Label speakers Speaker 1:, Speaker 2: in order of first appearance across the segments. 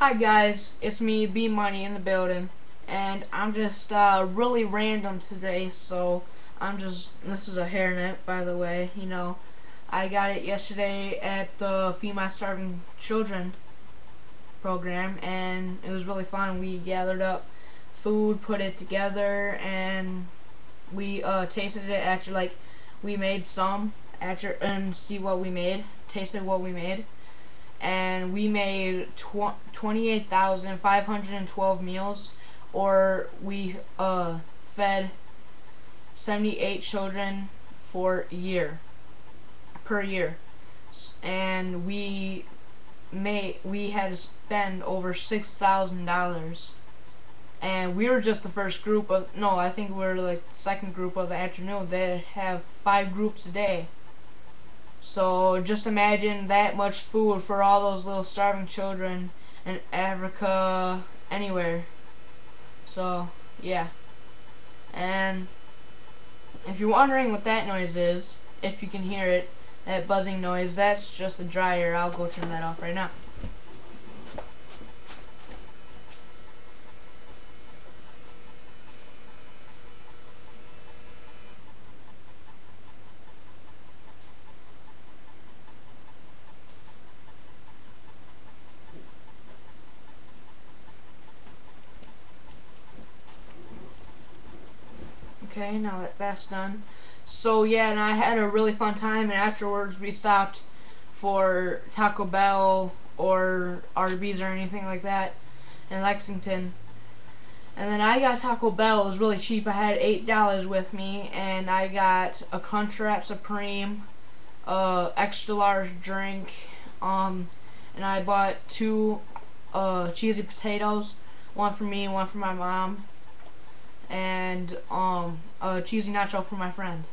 Speaker 1: Hi guys, it's me, B Money in the building, and I'm just really random today. So this is a hairnet, by the way. I got it yesterday at the Feed My Starving Children program, and it was really fun. We gathered up food, put it together, and we tasted it after we made some after and see what we made, tasted what we made. And we made 28,512 meals, or we fed 78 children for a year, per year. And we had to spend over $6,000. And we were just the first group of, no, I think we were like the second group of the afternoon. They have 5 groups a day. So just imagine that much food for all those little starving children in Africa, anywhere. So yeah. And if you're wondering what that noise is, if you can hear it, that buzzing noise, that's just the dryer. I'll go turn that off right now. Okay, now that that's done. So yeah, and I had a really fun time, and afterwards we stopped for Taco Bell or Arby's or anything like that in Lexington. And then I got Taco Bell. It was really cheap. I had $8 with me, and I got a Crunchwrap Supreme, extra large drink, and I bought 2 cheesy potatoes, one for me and one for my mom, and a cheesy nacho for my friend.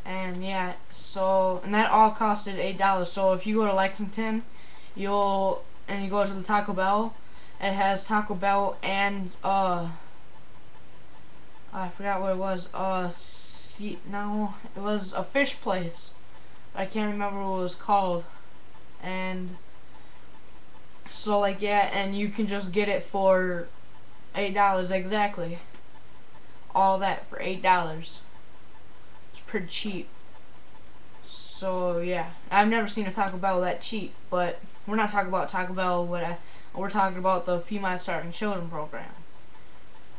Speaker 1: And yeah, and that all costed $8. So if you go to Lexington, you go to the Taco Bell, it has Taco Bell and I forgot what it was. No, it was a fish place, but I can't remember what it was called. And so yeah, and you can just get it for $8 exactly. All that for $8. It's pretty cheap. So yeah, I've never seen a Taco Bell that cheap. But we're not talking about Taco Bell. We're talking about the Feed My Starving Children program.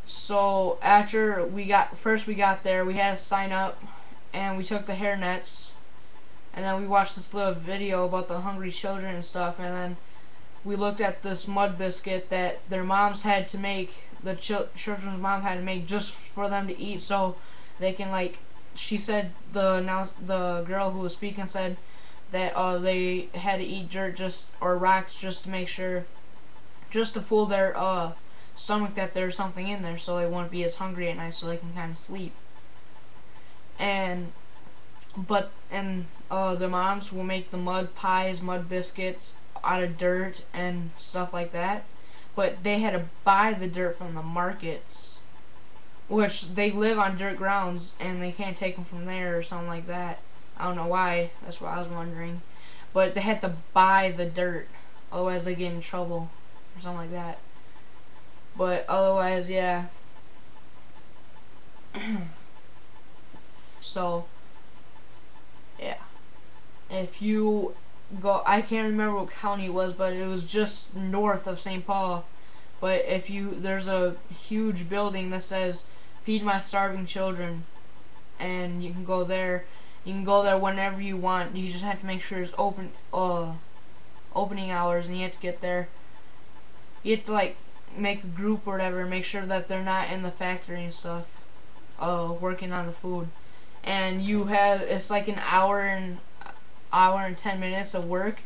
Speaker 1: So after we got there, we had to sign up, and we took the hair nets, and then we watched this little video about the hungry children and stuff, and then we looked at this mud biscuit that their moms had to make, the children's mom had to make just for them to eat, so they can she said, the girl who was speaking said that they had to eat dirt or rocks just to make sure, just to fool their stomach that there's something in there, so they won't be as hungry at night, so they can kind of sleep. And the moms will make the mud pies, mud biscuits out of dirt and stuff like that, but they had to buy the dirt from the markets, which they live on dirt grounds and they can't take them from there or something like that. I don't know why. That's what I was wondering. But they had to buy the dirt, otherwise they get in trouble or something like that. But otherwise, yeah. So yeah, if you go, I can't remember what county it was, but it was just north of St. Paul. But there's a huge building that says Feed My Starving Children, and you can go there. You can go there whenever you want. You just have to make sure it's opening hours, and you have to get there. You have to make a group or whatever, make sure that they're not in the factory and stuff, working on the food. And it's like an hour and 10 minutes of work,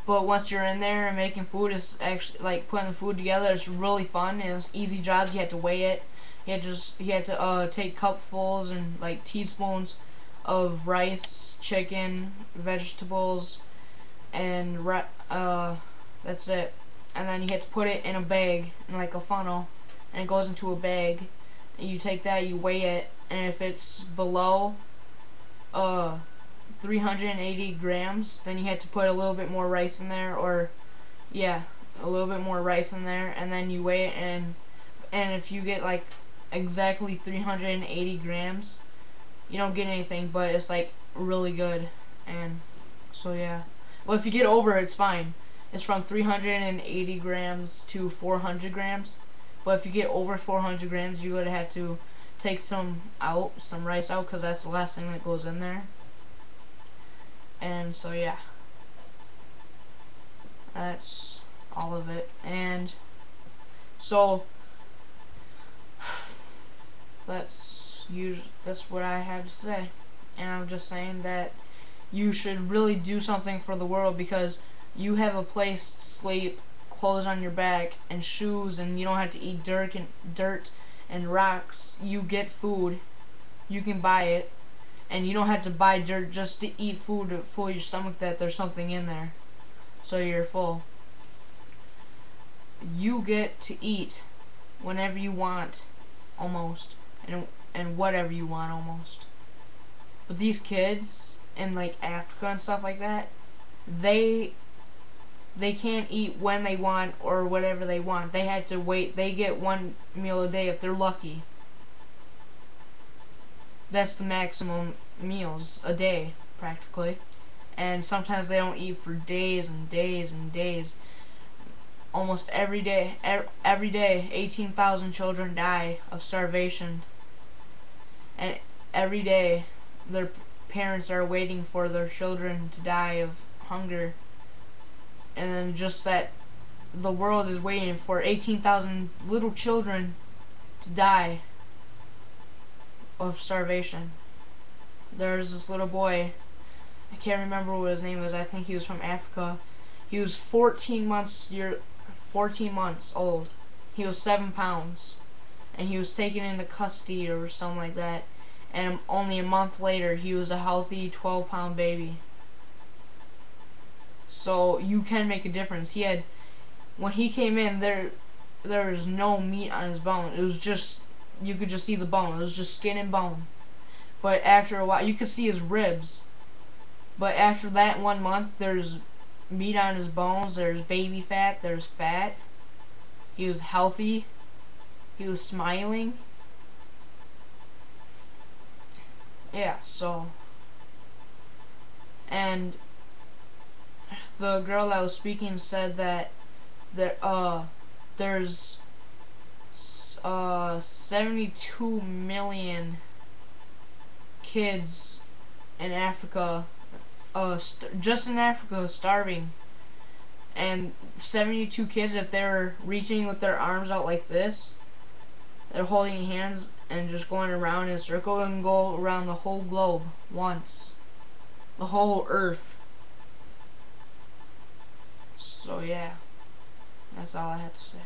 Speaker 1: but once you're in there and making food, it's actually putting the food together. It's really fun, and it's easy jobs. You had to weigh it. You had to take cupfuls and teaspoons of rice, chicken, vegetables, and that's it. And then you have to put it in a bag, in a funnel, and it goes into a bag. And you take that, you weigh it, and if it's below 380 grams, then you have to put a little bit more rice in there, or yeah, a little bit more rice in there, and then you weigh it, and if you get like exactly 380 grams, you don't get anything, but it's like really good. And so yeah, well, if you get over, it's fine. It's from 380 grams to 400 grams, but if you get over 400 grams, you're gonna have to take some rice out, because that's the last thing that goes in there. And so yeah, that's all of it. And so that's what I have to say. And I'm just saying that you should really do something for the world, because you have a place to sleep, clothes on your back, and shoes, and you don't have to eat dirt and rocks. You get food, you can buy it, and you don't have to buy dirt just to eat food to fill your stomach that there's something in there, so you're full. You get to eat whenever you want, almost, and whatever you want, almost. But these kids in like Africa and stuff like that, they can't eat when they want or whatever they want. They have to wait. They get one meal a day if they're lucky. That's the maximum meals a day, practically. And sometimes they don't eat for days and days and days. Almost every day, 18,000 children die of starvation. And every day, their parents are waiting for their children to die of hunger. And then just that the world is waiting for 18,000 little children to die of starvation. There's this little boy, I can't remember what his name was. I think he was from Africa. He was 14 months old. He was 7 pounds, and he was taken into custody or something like that. And only a month later, he was a healthy 12-pound baby. So you can make a difference. When he came in, there was no meat on his bone. It was just, you could just see the bone. It was just skin and bone. But after a while, you could see his ribs. But after that 1 month, there's meat on his bones. There's baby fat. There's fat. He was healthy. He was smiling. Yeah, so. And the girl that was speaking said that there's 72 million kids in Africa, just in Africa, starving. And 72 kids, if they're reaching with their arms out like this, they're holding hands and just going around in a circle, and go around the whole globe once. The whole earth. So yeah, that's all I have to say.